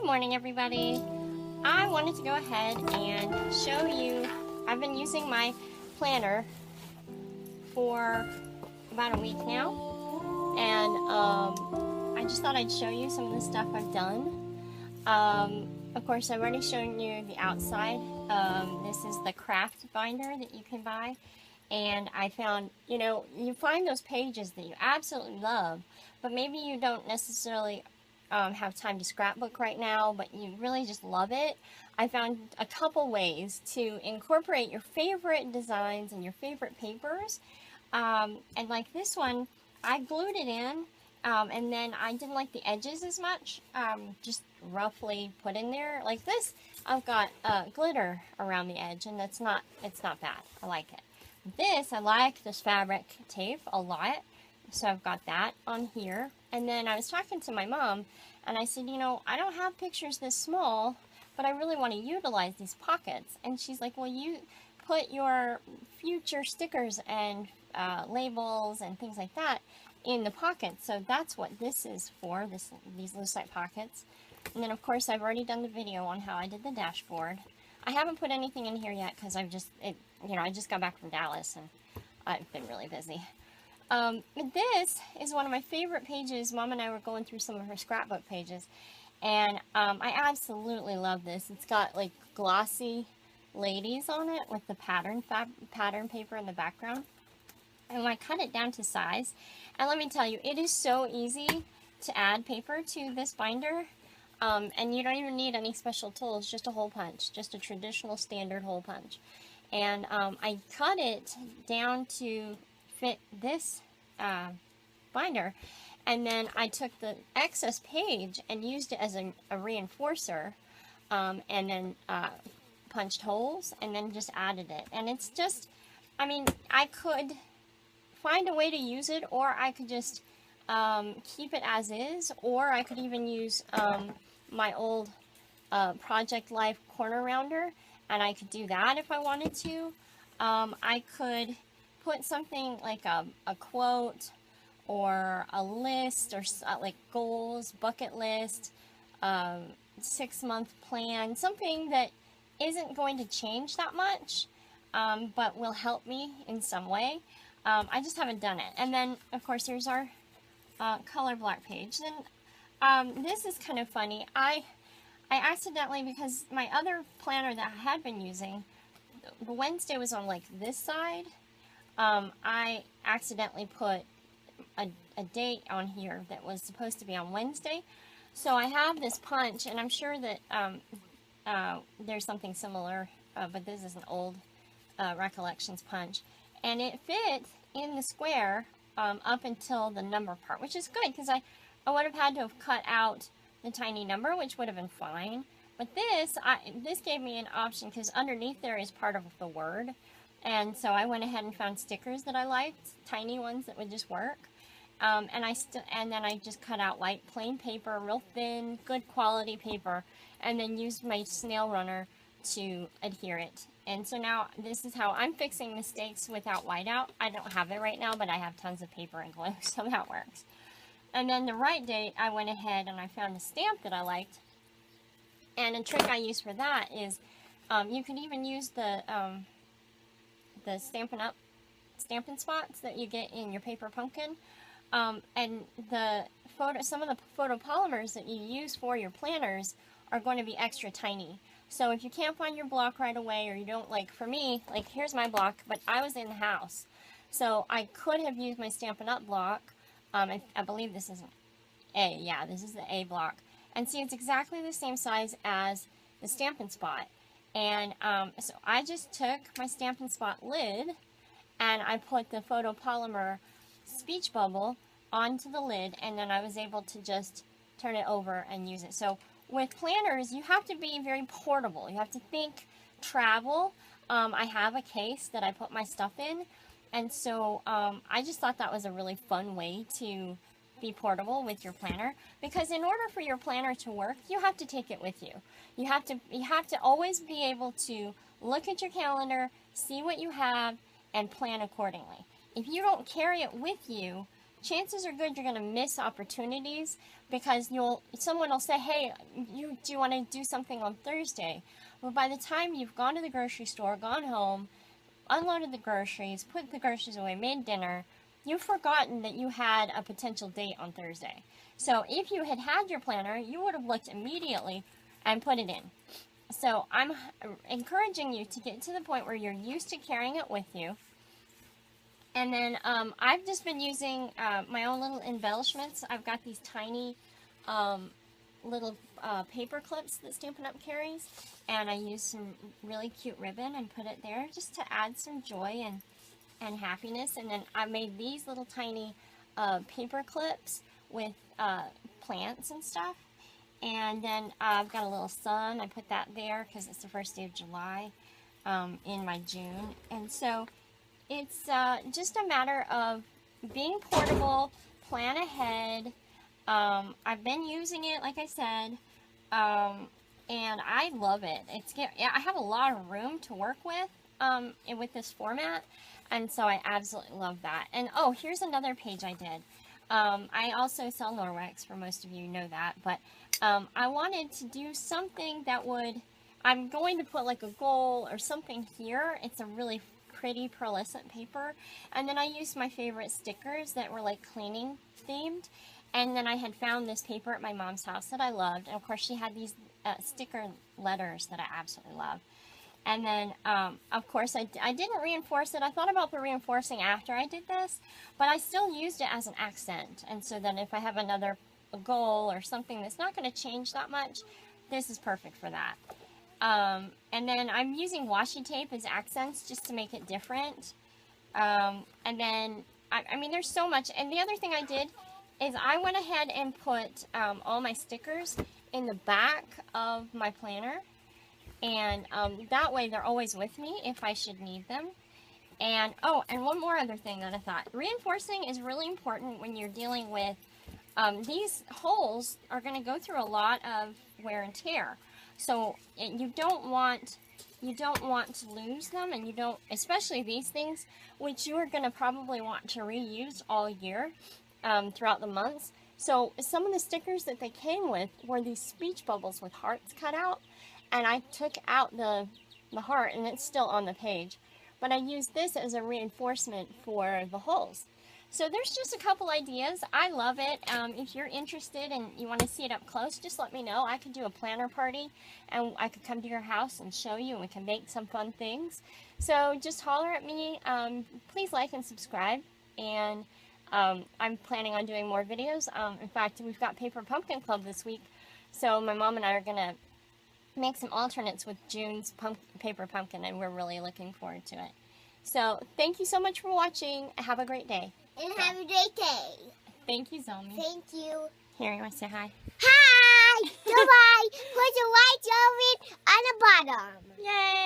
Good morning, everybody. I wanted to go ahead and show you, I've been using my planner for about a week now, and I just thought I'd show you some of the stuff I've done. Of course, I've already shown you the outside. This is the craft binder that you can buy, and I found, you find those pages that you absolutely love, but maybe you don't necessarily have time to scrapbook right now, but you really just love it. I found a couple ways to incorporate your favorite designs and your favorite papers. And like this one, I glued it in, and then I didn't like the edges as much, just roughly put in there. Like this, I've got glitter around the edge, and it's not bad. I like it. This, I like this fabric tape a lot, so I've got that on here. And then I was talking to my mom, and I said, I don't have pictures this small, but I really want to utilize these pockets. And she's like, well, you put your future stickers and labels and things like that in the pockets. So that's what this is for, these Lucite pockets. And then, of course, I've already done the video on how I did the dashboard. I haven't put anything in here yet because I just got back from Dallas, and I've been really busy. This is one of my favorite pages. Mom and I were going through some of her scrapbook pages, and I absolutely love this. It's got like glossy ladies on it with the pattern paper in the background. And I cut it down to size, and let me tell you, it is so easy to add paper to this binder, and you don't even need any special tools, just a hole punch, just a traditional standard hole punch. And I cut it down to fit this binder, and then I took the excess page and used it as a reinforcer, and then punched holes and then just added it. And it's just, I could find a way to use it, or I could just keep it as is, or I could even use my old Project Life corner rounder, and I could do that if I wanted to. I could put something like a quote or a list, or like goals, bucket list, 6-month plan, something that isn't going to change that much, but will help me in some way. I just haven't done it. And then, of course, there's our color block page. And this is kind of funny. I accidentally, because my other planner that I had been using, the Wednesday was on like this side. I accidentally put a date on here that was supposed to be on Wednesday. So I have this punch, and I'm sure that there's something similar, but this is an old Recollections punch. And it fit in the square up until the number part, which is good, because I would have had to have cut out the tiny number, which would have been fine. But this gave me an option, because underneath there is part of the word. And so I went ahead and found stickers that I liked, tiny ones that would just work. And then I just cut out white plain paper, real thin, good quality paper, and then used my snail runner to adhere it. And so now this is how I'm fixing mistakes without whiteout. I don't have it right now, but I have tons of paper and glue, so that works. And then the right date, I went ahead and I found a stamp that I liked. And a trick I use for that is you can even use the Stampin' Spots that you get in your paper pumpkin, and some of the photopolymers that you use for your planners are going to be extra tiny. So if you can't find your block right away, or you don't, like for me, like here's my block, but I was in the house, so I could have used my Stampin' Up! Block. I believe this is an A. Yeah, this is the A block. And see, it's exactly the same size as the Stampin' Spot. And so I just took my Stampin' Spot lid, and I put the photopolymer speech bubble onto the lid, and then I was able to just turn it over and use it. So with planners, you have to be very portable. You have to think travel. I have a case that I put my stuff in, and so I just thought that was a really fun way to be portable with your planner, because in order for your planner to work, you have to take it with you. You have to always be able to look at your calendar, see what you have, and plan accordingly. If you don't carry it with you, chances are good you're going to miss opportunities because someone will say, hey, do you want to do something on Thursday? Well, by the time you've gone to the grocery store, gone home, unloaded the groceries, put the groceries away, made dinner, you've forgotten that you had a potential date on Thursday. So if you had had your planner, you would have looked immediately and put it in. So I'm encouraging you to get to the point where you're used to carrying it with you. And then I've just been using my own little embellishments. I've got these tiny little paper clips that Stampin' Up! Carries. And I use some really cute ribbon and put it there just to add some joy and happiness. And then I made these little tiny paper clips with plants and stuff. And then I've got a little sun. I put that there because it's the first day of July in my June. And so it's just a matter of being portable, plan ahead. I've been using it, like I said, and I love it. I have a lot of room to work with this format, and so I absolutely love that. And oh, here's another page I did. I also sell Norwex, for most of you know that, but I wanted to do something that I'm going to put like a goal or something here. It's a really pretty pearlescent paper, and then I used my favorite stickers that were like cleaning themed, and then I had found this paper at my mom's house that I loved, and of course she had these sticker letters that I absolutely love. And then of course I didn't reinforce it. I thought about the reinforcing after I did this, but I still used it as an accent, and so then if I have another goal or something that's not going to change that much, this is perfect for that. And then I'm using washi tape as accents just to make it different. And then, I mean, there's so much. And the other thing I did is I went ahead and put all my stickers in the back of my planner. And that way they're always with me if I should need them. And, oh, and one more other thing that I thought. Reinforcing is really important when you're dealing with, these holes are going to go through a lot of wear and tear. So you don't want to lose them, and you don't, especially these things, which you are going to probably want to reuse all year throughout the months. So some of the stickers that they came with were these speech bubbles with hearts cut out, and I took out the heart, and it's still on the page. But I used this as a reinforcement for the holes. So there's just a couple ideas. I love it. If you're interested and you want to see it up close, just let me know. I could do a planner party, and I could come to your house and show you, and we can make some fun things. So just holler at me. Please like and subscribe. And I'm planning on doing more videos. In fact, we've got Paper Pumpkin Club this week. So my mom and I are going to make some alternates with June's Paper Pumpkin, and we're really looking forward to it. So thank you so much for watching. Have a great day. And have a great day. Thank you, Zomi. Thank you. Here, you want to say hi? Hi! Goodbye! Put the white over on the bottom. Yay!